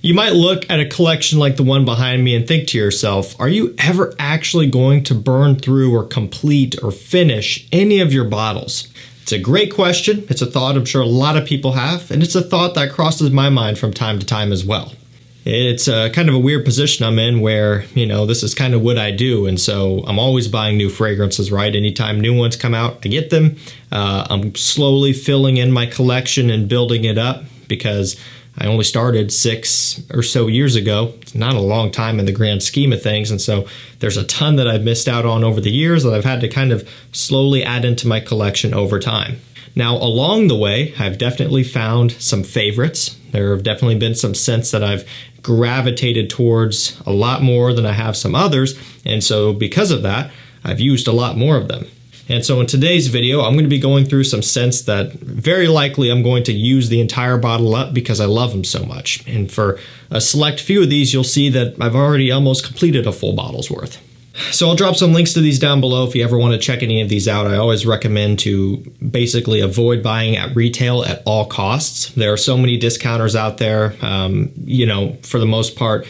You might look at a collection like the one behind me and think to yourself, are you ever actually going to burn through or complete or finish any of your bottles? It's a great question. It's a thought I'm sure a lot of people have, and it's a thought that crosses my mind from time to time as well. It's kind of a weird position I'm in where, this is kind of what I do, and so I'm always buying new fragrances, right? Anytime new ones come out, I get them. I'm slowly filling in my collection and building it up because I only started 6 or so years ago. It's not a long time in the grand scheme of things, and so there's a ton that I've missed out on over the years that I've had to kind of slowly add into my collection over time. Now, along the way, I've definitely found some favorites. There have definitely been some scents that I've gravitated towards a lot more than I have some others, and so because of that, I've used a lot more of them. And so in today's video, I'm going to be going through some scents that very likely I'm going to use the entire bottle up because I love them so much. And for a select few of these, you'll see that I've already almost completed a full bottle's worth. So I'll drop some links to these down below if you ever want to check any of these out. I always recommend to basically avoid buying at retail at all costs. There are so many discounters out there, for the most part,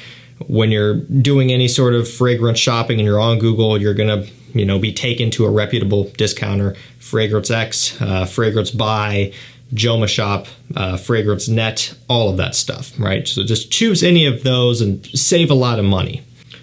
when you're doing any sort of fragrance shopping and you're on Google, you're going to be taken to a reputable discounter, Fragrance X, Fragrance Buy, Joma Shop, Fragrance Net, all of that stuff, right? So just choose any of those and save a lot of money.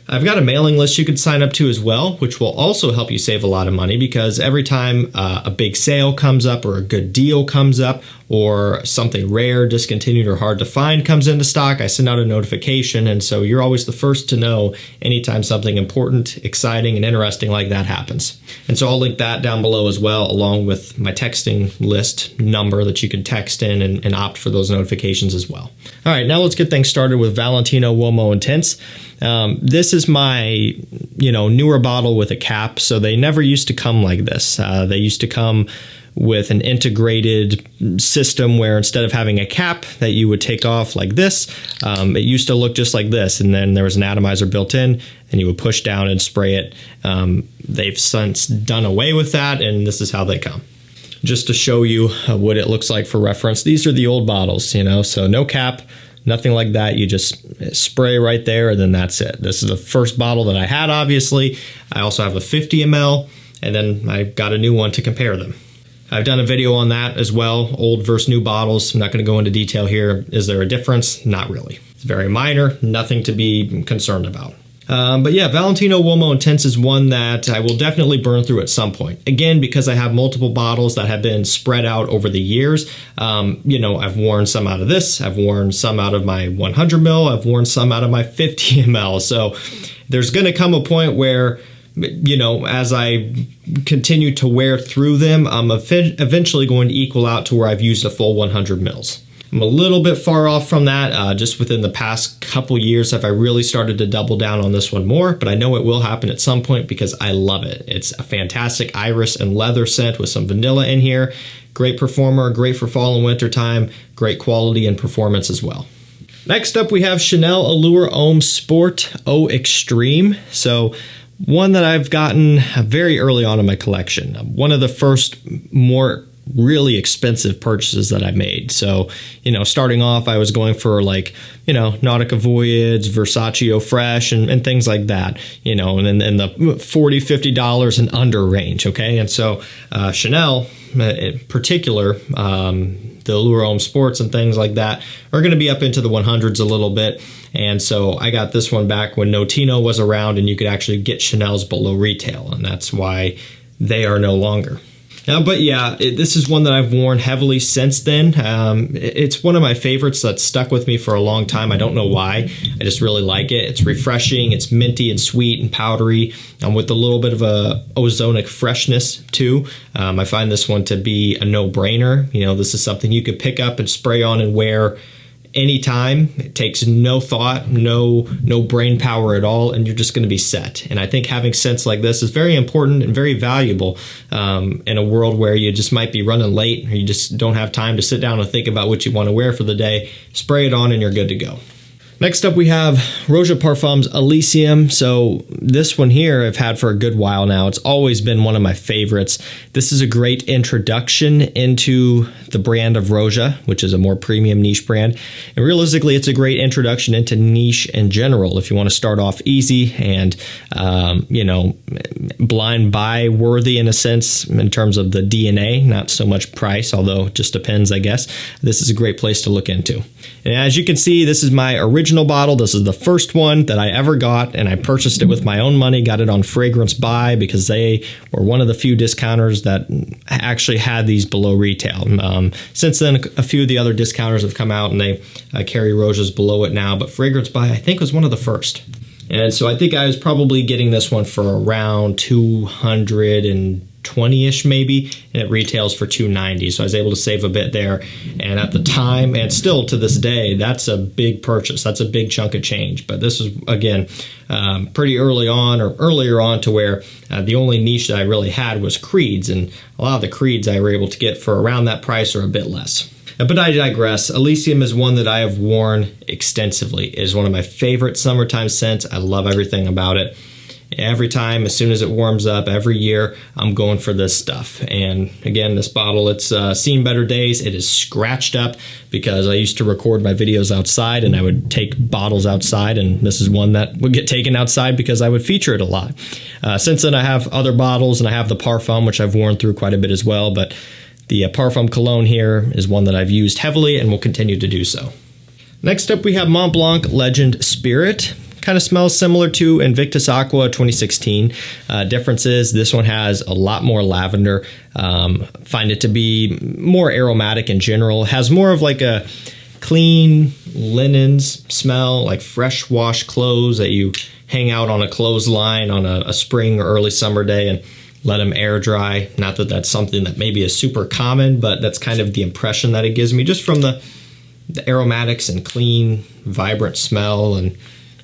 I've got a mailing list you can sign up to as well, which will also help you save a lot of money because every time a big sale comes up or a good deal comes up or something rare, discontinued, or hard to find comes into stock, I send out a notification, and so you're always the first to know anytime something important, exciting, and interesting like that happens. And so I'll link that down below as well, along with my texting list number that you can text in and opt for those notifications as well. All right, now let's get things started with Valentino Wo Intense. This is my, newer bottle with a cap, so they never used to come like this. They used to come with an integrated system where instead of having a cap that you would take off like this, it used to look just like this, and then there was an atomizer built in, and you would push down and spray it. They've since done away with that, and this is how they come. Just to show you what it looks like for reference, these are the old bottles, so no cap, nothing like that. You just spray right there, and then that's it. This is the first bottle that I had, obviously. I also have a 50 ml, and then I got a new one to compare them. I've done a video on that as well, old versus new bottles. I'm not going to go into detail here. Is there a difference? Not really. It's very minor, nothing to be concerned about. But yeah, Valentino Wo Intense is one that I will definitely burn through at some point. Again, because I have multiple bottles that have been spread out over the years. I've worn some out of this. I've worn some out of my 100 ml. I've worn some out of my 50 ml. So there's going to come a point where, as I continue to wear through them, I'm eventually going to equal out to where I've used a full 100 mils. I'm a little bit far off from that. Just within the past couple years have I really started to double down on this one more, but I know it will happen at some point because I love it. It's a fantastic iris and leather scent with some vanilla in here. Great performer, great for fall and winter time, great quality and performance as well. Next up we have Chanel Allure Homme Sport Eau Extreme. So one that I've gotten very early on in my collection. One of the first more really expensive purchases that I made. So, starting off, I was going for Nautica Voyage, Versace Eau Fresh, and things like that, and in the $40, $50 and under range, okay? And so Chanel, in particular, the Allure Homme Sports and things like that are going to be up into the 100s a little bit. And so I got this one back when Notino was around and you could actually get Chanel's below retail, and that's why they are no longer. But yeah, this is one that I've worn heavily since then. It's one of my favorites that's stuck with me for a long time. I don't know why. I just really like it. It's refreshing. It's minty and sweet and powdery, with a little bit of a ozonic freshness too. I find this one to be a no-brainer. This is something you could pick up and spray on and wear anytime. It takes no thought, no brain power at all, and you're just going to be set. And I think having scents like this is very important and very valuable in a world where you just might be running late or you just don't have time to sit down and think about what you want to wear for the day. Spray it on and you're good to go. Next up, we have Rocha Parfums Elysium. So this one here I've had for a good while now. It's always been one of my favorites. This is a great introduction into the brand of Rocha, which is a more premium niche brand. And realistically, it's a great introduction into niche in general. If you want to start off easy and, you know, blind buy worthy in a sense in terms of the DNA, not so much price, although it just depends, I guess. This is a great place to look into. And as you can see, this is my original bottle. This is the first one that I ever got, and I purchased it with my own money, got it on Fragrance Buy because they were one of the few discounters that actually had these below retail. Since then, a few of the other discounters have come out and they carry Rochas below it now, but Fragrance Buy, I think, was one of the first. And so I think I was probably getting this one for around $220-ish maybe, and it retails for $290. So I was able to save a bit there. And at the time, and still to this day, that's a big purchase. That's a big chunk of change. But this is, again, pretty early on, or earlier on, to where the only niche that I really had was creeds. And a lot of the creeds I were able to get for around that price or a bit less. But I digress. Elysium is one that I have worn extensively. It is one of my favorite summertime scents. I love everything about it. Every time, as soon as it warms up, every year, I'm going for this stuff. And again, this bottle, it's seen better days. It is scratched up because I used to record my videos outside and I would take bottles outside, and this is one that would get taken outside because I would feature it a lot. Since then, I have other bottles, and I have the Parfum, which I've worn through quite a bit as well, but the Parfum Cologne here is one that I've used heavily and will continue to do so. Next up, we have Mont Blanc Legend Spirit. Kind of smells similar to Invictus Aqua 2016. Difference is this one has a lot more lavender. Find it to be more aromatic in general. Has more of like a clean linens smell, like fresh washed clothes that you hang out on a clothesline on a spring or early summer day and let them air dry. Not that that's something that maybe is super common, but that's kind of the impression that it gives me just from the aromatics and clean, vibrant smell and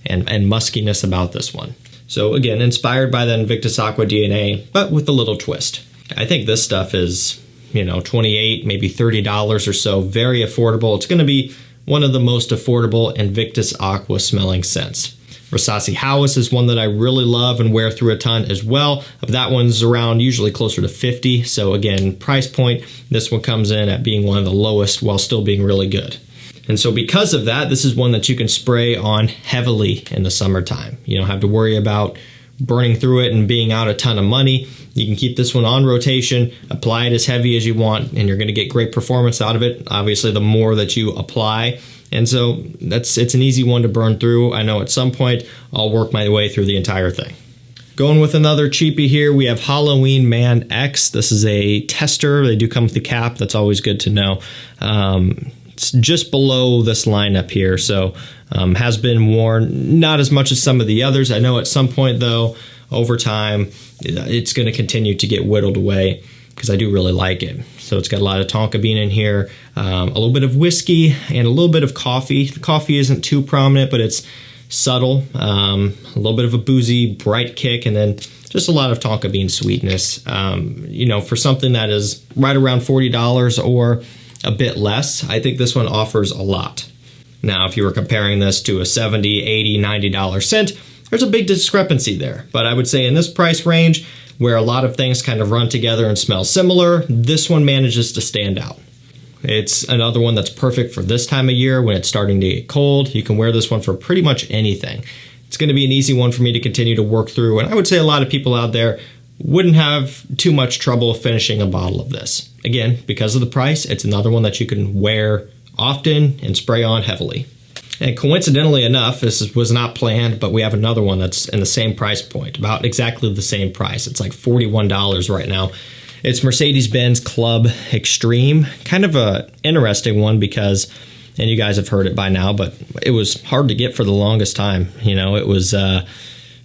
muskiness about this one. So again, inspired by the Invictus Aqua DNA, but with a little twist. I think this stuff is, you know, $28, maybe $30 or so, very affordable. It's going to be one of the most affordable Invictus Aqua smelling scents. Versace House is one that I really love and wear through a ton as well. That one's around usually closer to $50. So again, price point, this one comes in at being one of the lowest while still being really good. And so because of that, this is one that you can spray on heavily in the summertime. You don't have to worry about burning through it and being out a ton of money. You can keep this one on rotation, apply it as heavy as you want, and you're going to get great performance out of it. Obviously, the more that you apply. And so it's an easy one to burn through. I know at some point I'll work my way through the entire thing. Going with another cheapie here, we have Halloween Man X. This is a tester. They do come with the cap. That's always good to know. It's just below this lineup here, so has been worn, not as much as some of the others. I know at some point, though, over time, it's going to continue to get whittled away because I do really like it. So it's got a lot of tonka bean in here, a little bit of whiskey, and a little bit of coffee. The coffee isn't too prominent, but it's subtle. A little bit of a boozy, bright kick, and then just a lot of tonka bean sweetness. You know, for something that is right around $40 or a bit less, I think this one offers a lot. Now, if you were comparing this to a $70, $80, $90 scent, there's a big discrepancy there. But I would say in this price range, where a lot of things kind of run together and smell similar, this one manages to stand out. It's another one that's perfect for this time of year when it's starting to get cold. You can wear this one for pretty much anything. It's going to be an easy one for me to continue to work through, and I would say a lot of people out there wouldn't have too much trouble finishing a bottle of this. Again, because of the price, it's another one that you can wear often and spray on heavily. And coincidentally enough, this was not planned, but we have another one that's in the same price point, about exactly the same price. It's like $41 right now. It's Mercedes-Benz Club Extreme. Kind of a interesting one because, and you guys have heard it by now, but it was hard to get for the longest time. You know, it was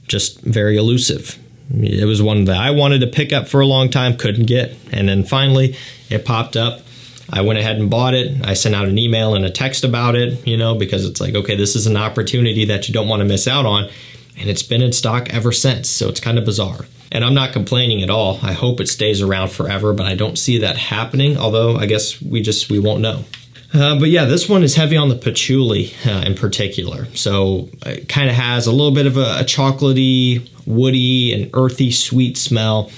just very elusive. It was one that I wanted to pick up for a long time, couldn't get, and then finally it popped up. I went ahead and bought it. I sent out an email and a text about it, you know, because it's like, okay, this is an opportunity that you don't want to miss out on, and it's been in stock ever since, so it's kind of bizarre. And I'm not complaining at all. I hope it stays around forever, but I don't see that happening, although I guess we won't know. But yeah, this one is heavy on the patchouli in particular. So it kind of has a little bit of a chocolatey, woody, and earthy sweet smell.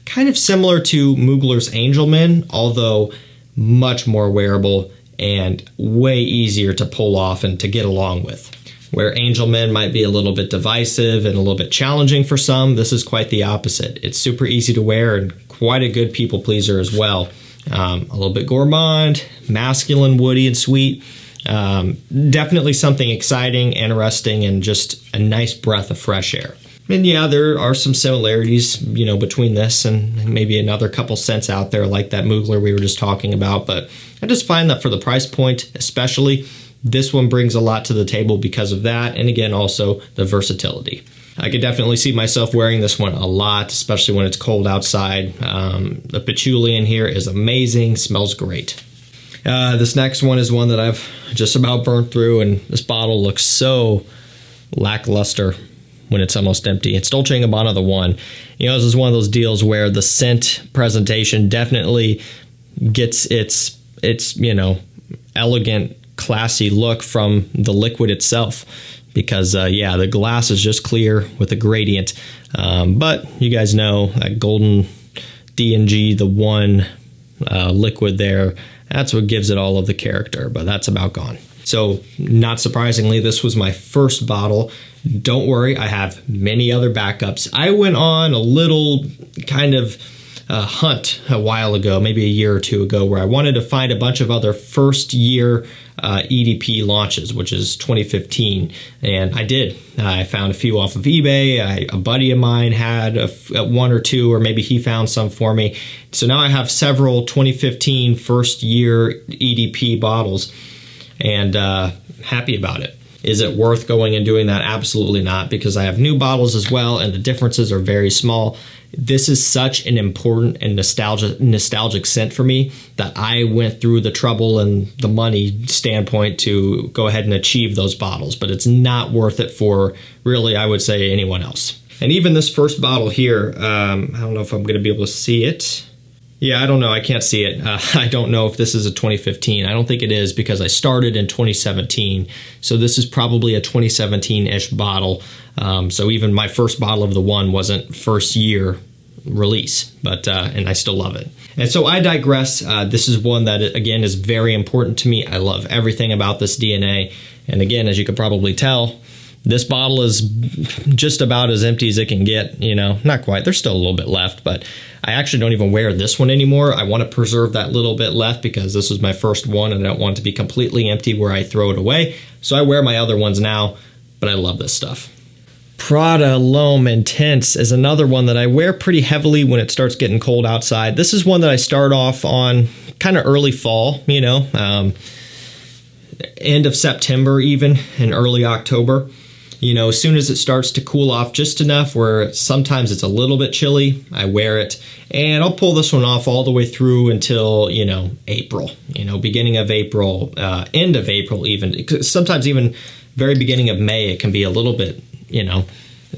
Kind of similar to Mugler's Angelman, although much more wearable and way easier to pull off and to get along with. Where Angelman might be a little bit divisive and a little bit challenging for some, this is quite the opposite. It's super easy to wear and quite a good people pleaser as well. A little bit gourmand, masculine, woody, and sweet. Definitely something exciting, interesting, and just a nice breath of fresh air. And yeah, there are some similarities, you know, between this and maybe another couple scents out there like that Mugler we were just talking about. But I just find that for the price point, especially, this one brings a lot to the table because of that. And again, also the versatility. I could definitely see myself wearing this one a lot, especially when it's cold outside. The patchouli in here is amazing, smells great. This next one is one that I've just about burnt through, and this bottle looks so lackluster when it's almost empty. It's Dolce & Gabbana The One. You know, this is one of those deals where the scent presentation definitely gets its you know, elegant, classy look from the liquid itself. Because, yeah, the glass is just clear with a gradient. But you guys know that golden D&G, the one liquid there, that's what gives it all of the character. But that's about gone. So, not surprisingly, this was my first bottle. Don't worry, I have many other backups. I went on a little kind of hunt a while ago, maybe a year or two ago, where I wanted to find a bunch of other first-year EDP launches, which is 2015, and I did. I found a few off of eBay. A buddy of mine had one or two, or maybe he found some for me. So now I have several 2015 first-year EDP bottles, and happy about it. Is it worth going and doing that? Absolutely not, because I have new bottles as well, and the differences are very small. This is such an important and nostalgic scent for me that I went through the trouble and the money standpoint to go ahead and achieve those bottles. But it's not worth it for, really, I would say, anyone else. And even this first bottle here, I don't know if I'm going to be able to see it. Yeah, I don't know. I can't see it. I don't know if this is a 2015. I don't think it is, because I started in 2017. So this is probably a 2017-ish bottle. So even my first bottle of the one wasn't first year release, but and I still love it. And so I digress. This is one that, again, is very important to me. I love everything about this DNA. And again, as you could probably tell, this bottle is just about as empty as it can get, you know, not quite. There's still a little bit left, but I actually don't even wear this one anymore. I want to preserve that little bit left because this was my first one and I don't want it to be completely empty where I throw it away. So I wear my other ones now, but I love this stuff. Prada Lom Intense is another one that I wear pretty heavily when it starts getting cold outside. This is one that I start off on kind of early fall, you know, end of September even, and early October. You know, as soon as it starts to cool off just enough where sometimes it's a little bit chilly, I wear it. And I'll pull this one off all the way through until, you know, April. You know, beginning of April, end of April even. Sometimes even very beginning of May, it can be a little bit, you know,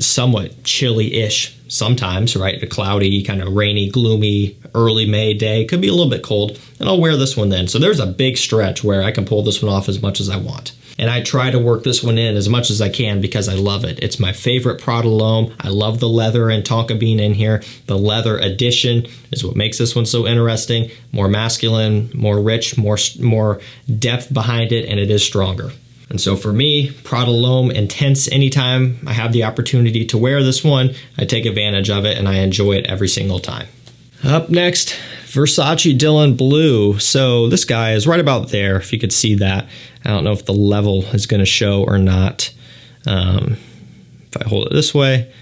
somewhat chilly-ish sometimes, right? A cloudy, kind of rainy, gloomy, early May day. Could be a little bit cold. And I'll wear this one then. So there's a big stretch where I can pull this one off as much as I want. And I try to work this one in as much as I can because I love it. It's my favorite Prada Lom. I love the leather and tonka bean in here. The leather addition is what makes this one so interesting. More masculine, more rich, more depth behind it, and it is stronger. And so for me, Prada Lom Intense, anytime I have the opportunity to wear this one, I take advantage of it and I enjoy it every single time. Up next, Versace Dylan Blue. So this guy is right about there, if you could see that. I don't know if the level is going to show or not. If I hold it this way,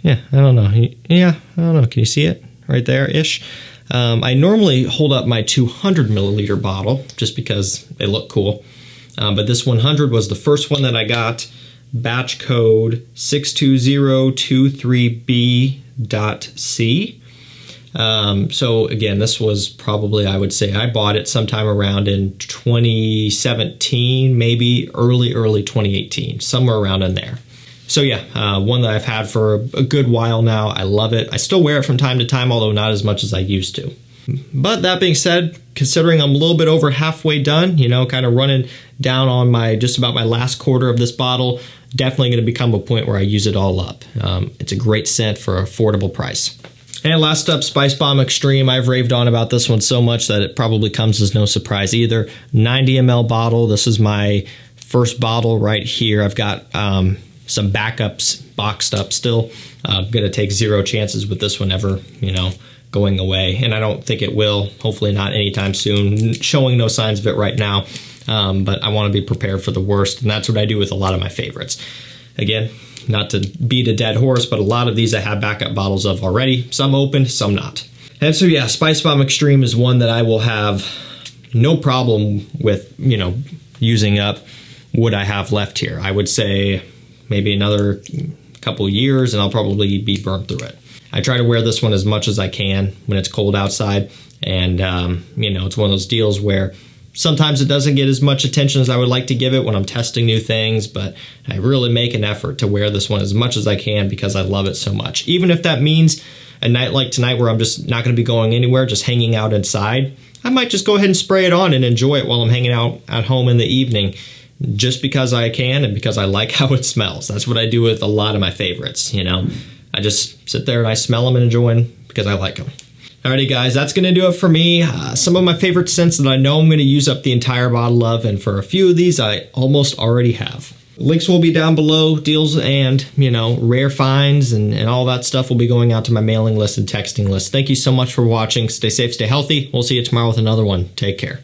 yeah, I don't know. Yeah, I don't know. Can you see it? Right there-ish. I normally hold up my 200 milliliter bottle just because they look cool. But this 100 was the first one that I got. Batch code 62023B.C. So again, this was probably, I would say, I bought it sometime around in 2017, maybe early 2018, somewhere around in there. So yeah, one that I've had for a good while now. I love it. I still wear it from time to time, although not as much as I used to. But that being said, considering I'm a little bit over halfway done, you know, kind of running down on just about my last quarter of this bottle, definitely going to become a point where I use it all up. It's a great scent for an affordable price. And last up, Spice Bomb Extreme. I've raved on about this one so much that it probably comes as no surprise either. 90 ml bottle. This is my first bottle right here. I've got some backups boxed up still. I'm going to take zero chances with this one ever, you know, going away. And I don't think it will. Hopefully not anytime soon. Showing no signs of it right now. But I want to be prepared for the worst. And that's what I do with a lot of my favorites. Again, not to beat a dead horse, but a lot of these I have backup bottles of already. Some open, some not. And so yeah, Spice Bomb Extreme is one that I will have no problem with, you know, using up what I have left here. I would say maybe another couple years and I'll probably be burnt through it. I try to wear this one as much as I can when it's cold outside. And, you know, it's one of those deals where sometimes it doesn't get as much attention as I would like to give it when I'm testing new things, but I really make an effort to wear this one as much as I can because I love it so much. Even if that means a night like tonight where I'm just not going to be going anywhere, just hanging out inside, I might just go ahead and spray it on and enjoy it while I'm hanging out at home in the evening, just because I can and because I like how it smells. That's what I do with a lot of my favorites, you know. I just sit there and I smell them and enjoy them because I like them. Alrighty guys, that's going to do it for me. Some of my favorite scents that I know I'm going to use up the entire bottle of, and for a few of these I almost already have. Links will be down below, deals and, you know, rare finds and all that stuff will be going out to my mailing list and texting list. Thank you so much for watching. Stay safe, stay healthy. We'll see you tomorrow with another one. Take care.